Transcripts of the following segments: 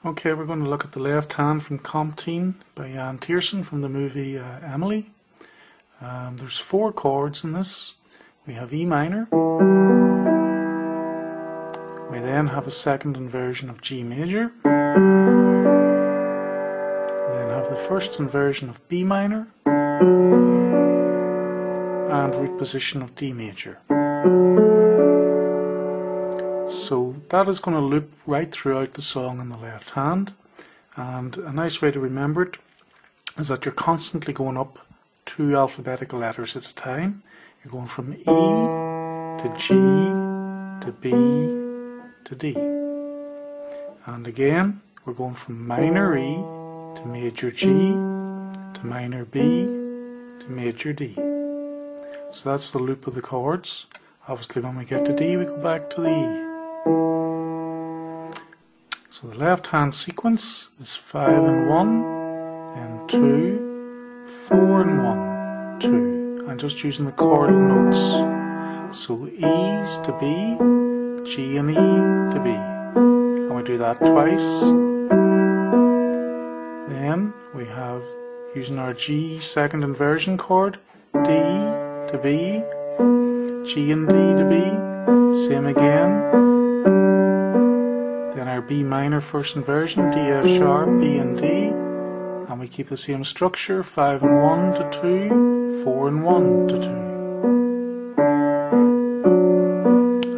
Okay, we're going to look at the left hand from Comptine by Yann Tiersen from the movie Amelie. There's 4 chords in this. We have E minor. We then have a second inversion of G major. We then have the first inversion of B minor. And root position of D major. So that is going to loop right throughout the song in the left hand, and a nice way to remember it is that you're constantly going up 2 alphabetical letters at a time. You're going from E to G to B to D. And again, we're going from minor E to major G to minor B to major D. So that's the loop of the chords. Obviously when we get to D we go back to the E. So the left hand sequence is 5 and 1, then 2, 4 and 1, 2. I'm just using the chordal notes. So E's to B, G and E to B. And we do that twice. Then we have, using our G second inversion chord, D to B, G and D to B, same again. Then our B minor first inversion, D, F sharp, B and D, and we keep the same structure, 5 and 1 to 2, 4 and 1 to 2.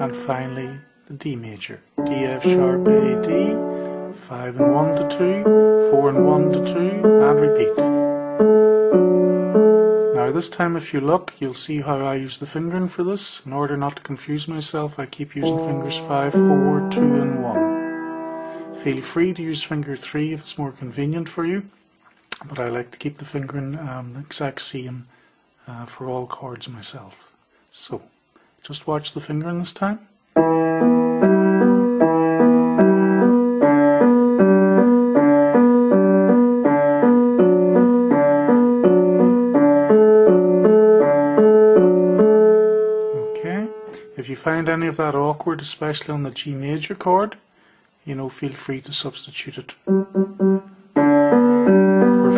And finally the D major, D, F sharp, A, D, 5 and 1 to 2, 4 and 1 to 2, and repeat. Now this time if you look, you'll see how I use the fingering for this. In order not to confuse myself, I keep using fingers 5, 4, 2 and 1. Feel free to use finger 3 if it's more convenient for you, but I like to keep the fingering the exact same for all chords myself. So, just watch the fingering this time. Okay, if you find any of that awkward, especially on the G major chord, feel free to substitute it for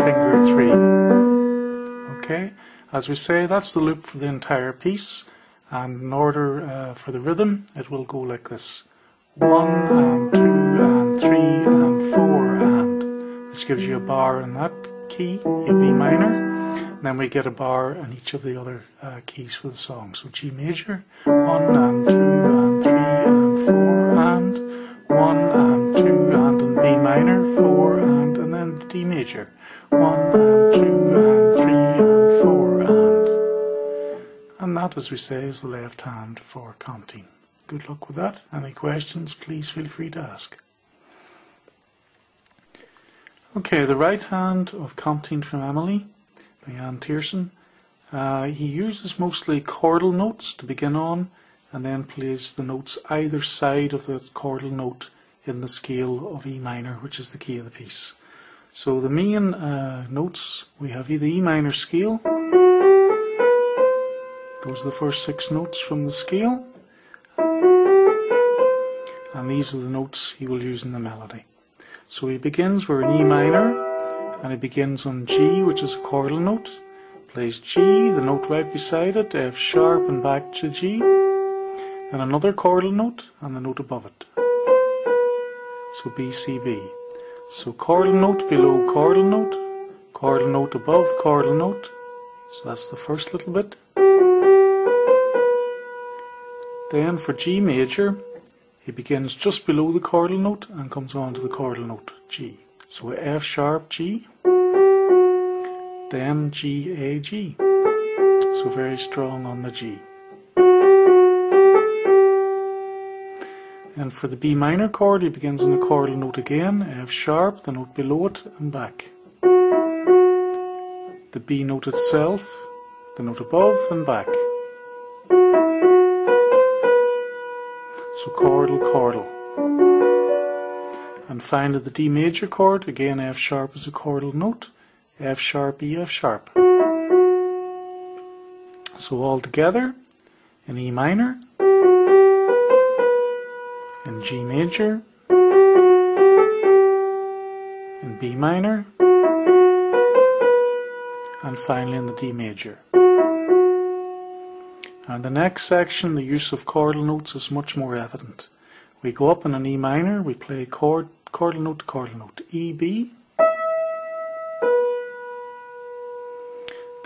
finger 3. Okay, as we say, that's the loop for the entire piece, and in order for the rhythm, it will go like this: 1 and 2 and 3 and 4 and, which gives you a bar in that key, a B minor, and then we get a bar in each of the other keys for the song. So G major, 1 and 2 and 3 and 4 and 1 and 2 and in B minor, 4 and then D major, 1 and 2 and 3 and 4 and that, as we say, is the left hand for Comptine. Good luck with that. Any questions, please feel free to ask. Okay, the right hand of Comptine from Amelie by Yann Tiersen. He uses mostly chordal notes to begin on, and then plays the notes either side of the chordal note in the scale of E minor, which is the key of the piece. So the main notes, we have the E minor scale. Those are the first 6 notes from the scale. And these are the notes he will use in the melody. So he begins, we're in E minor, and he begins on G, which is a chordal note. Plays G, the note right beside it, F sharp and back to G. Then another chordal note and the note above it. So B, C, B. So chordal note below chordal note above chordal note. So that's the first little bit. Then for G major, he begins just below the chordal note and comes on to the chordal note G. So F sharp G, then G, A, G. So very strong on the G. And for the B minor chord, he begins on the chordal note again, F sharp, the note below it, and back. The B note itself, the note above, and back. So chordal, chordal. And finally the D major chord, again F sharp is a chordal note, F sharp, E, F sharp. So all together, in E minor, in G major, then B minor, and finally in the D major. And the next section, the use of chordal notes is much more evident. We go up in an E minor, we play chordal note to chordal note, E, B,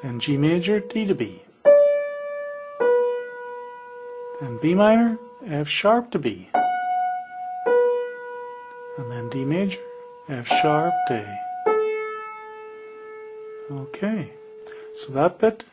then G major, D to B, then B minor, F sharp to B, and then D major, F sharp to A. Okay, so that bit